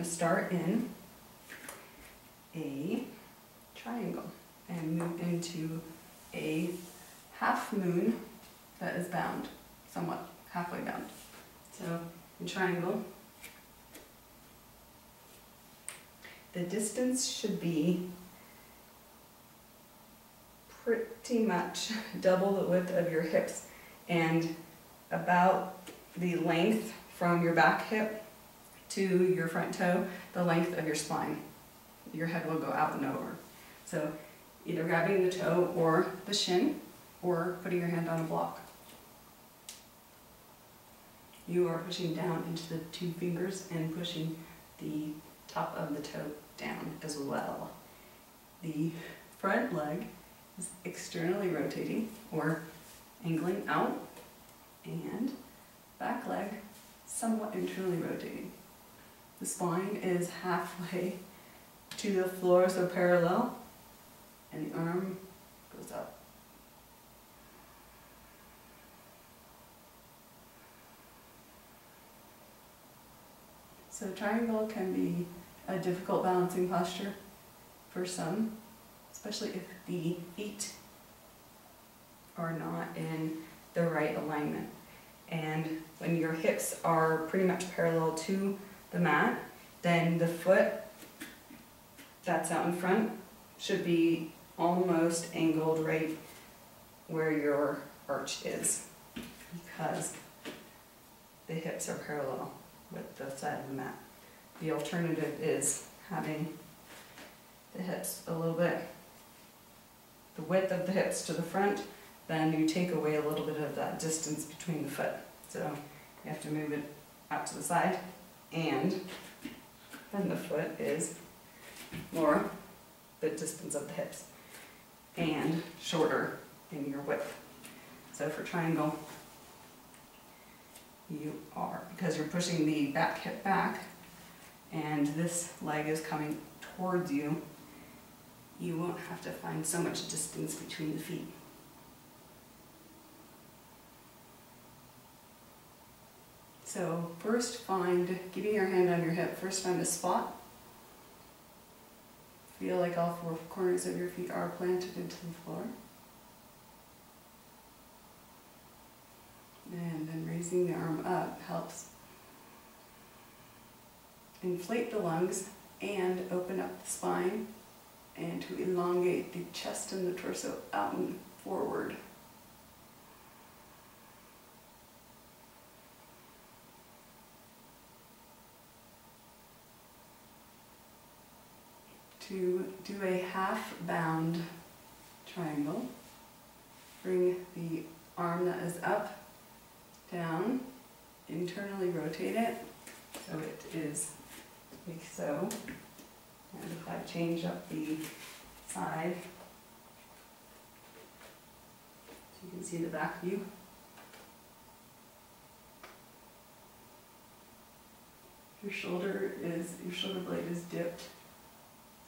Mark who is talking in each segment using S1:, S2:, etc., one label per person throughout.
S1: to start in a triangle and move into a half moon that is bound, somewhat halfway bound. So in triangle, the distance should be pretty much double the width of your hips and about the length from your back hip to your front toe, the length of your spine. Your head will go out and over. So either grabbing the toe or the shin or putting your hand on a block. You are pushing down into the two fingers and pushing the top of the toe down as well. The front leg is externally rotating or angling out, and back leg somewhat internally rotating. The spine is halfway to the floor, so parallel, and the arm goes up. So triangle can be a difficult balancing posture for some, especially if the feet are not in the right alignment. And when your hips are pretty much parallel to the mat, then the foot that's out in front should be almost angled right where your arch is, because the hips are parallel with the side of the mat. The alternative is having the hips a little bit, the width of the hips to the front, then you take away a little bit of that distance between the foot. So you have to move it out to the side, and then the foot is more the distance of the hips and shorter in your width. So for triangle, you are, because you're pushing the back hip back and this leg is coming towards you, you won't have to find so much distance between the feet. So first keeping your hand on your hip, first find a spot. Feel like all four corners of your feet are planted into the floor. And then raising the arm up helps inflate the lungs and open up the spine, and to elongate the chest and the torso out and forward. To do a half bound triangle, bring the arm that is up, down, internally rotate it so it is like so. And if I change up the side, so you can see the back view. Your shoulder blade is dipped.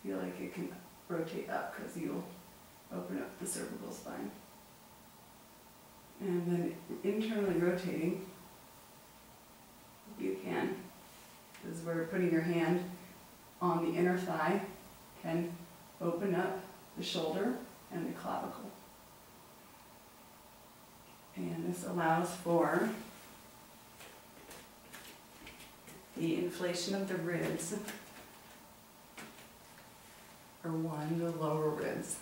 S1: Feel like it can rotate up because you'll open up the cervical spine. And then internally rotating, you can, this is where putting your hand on the inner thigh can open up the shoulder and the clavicle. And this allows for the inflation of the ribs, or the lower ribs.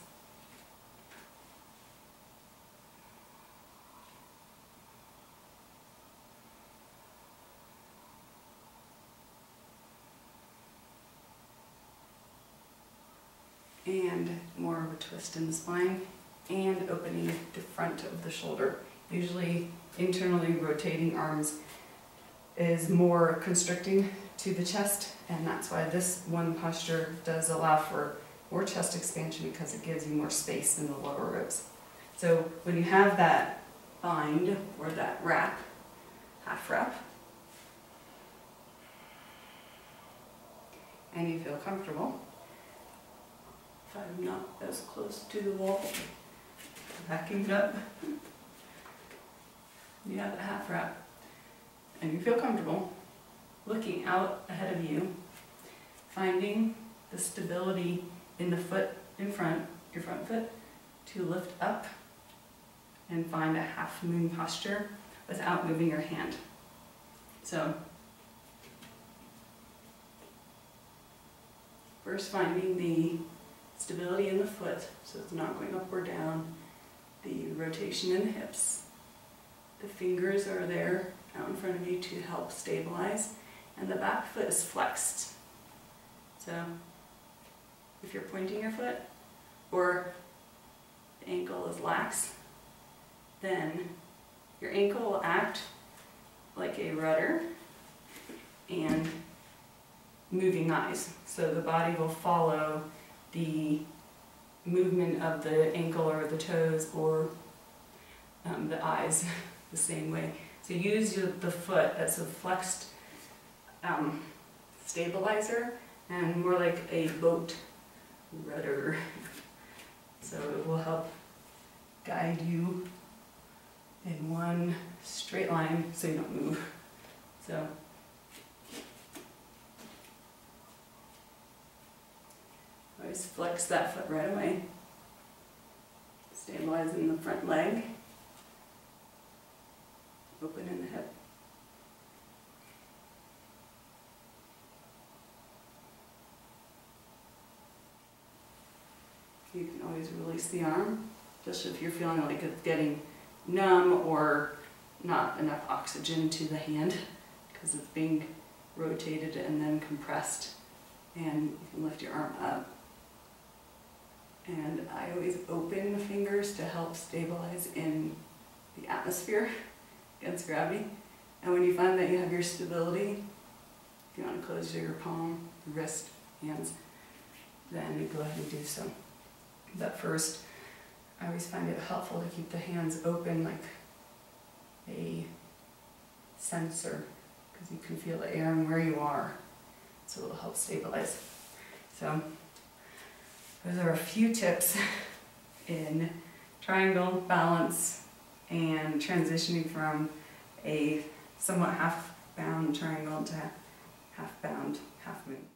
S1: And more of a twist in the spine, and opening the front of the shoulder. Usually internally rotating arms is more constricting to the chest, and that's why this one posture does allow for more chest expansion, because it gives you more space in the lower ribs. So when you have that bind or that wrap, half wrap, and you feel comfortable, if I'm not as close to the wall, backing it up, you have the half wrap, and you feel comfortable looking out ahead of you, finding the stability in the foot in front, your front foot, to lift up and find a half moon posture without moving your hand. So first finding the stability in the foot so it's not going up or down, the rotation in the hips, the fingers are there out in front of you to help stabilize, and the back foot is flexed. So if you're pointing your foot or the ankle is lax, then your ankle will act like a rudder and moving eyes. So the body will follow the movement of the ankle or the toes or the eyes the same way. So use the foot as a flexed stabilizer and more like a boat rudder. So it will help guide you in one straight line so you don't move. So always flex that foot right away. Stabilizing the front leg. Open in the hip. You can always release the arm, just if you're feeling like it's getting numb or not enough oxygen to the hand, because it's being rotated and then compressed. And you can lift your arm up. And I always open the fingers to help stabilize in the atmosphere against gravity. And when you find that you have your stability, if you want to close your palm, wrist, hands, then you go ahead and do so. But first, I always find it helpful to keep the hands open like a sensor, because you can feel the air and where you are, so it'll help stabilize. So those are a few tips in triangle balance and transitioning from a somewhat half-bound triangle to half-bound half moon.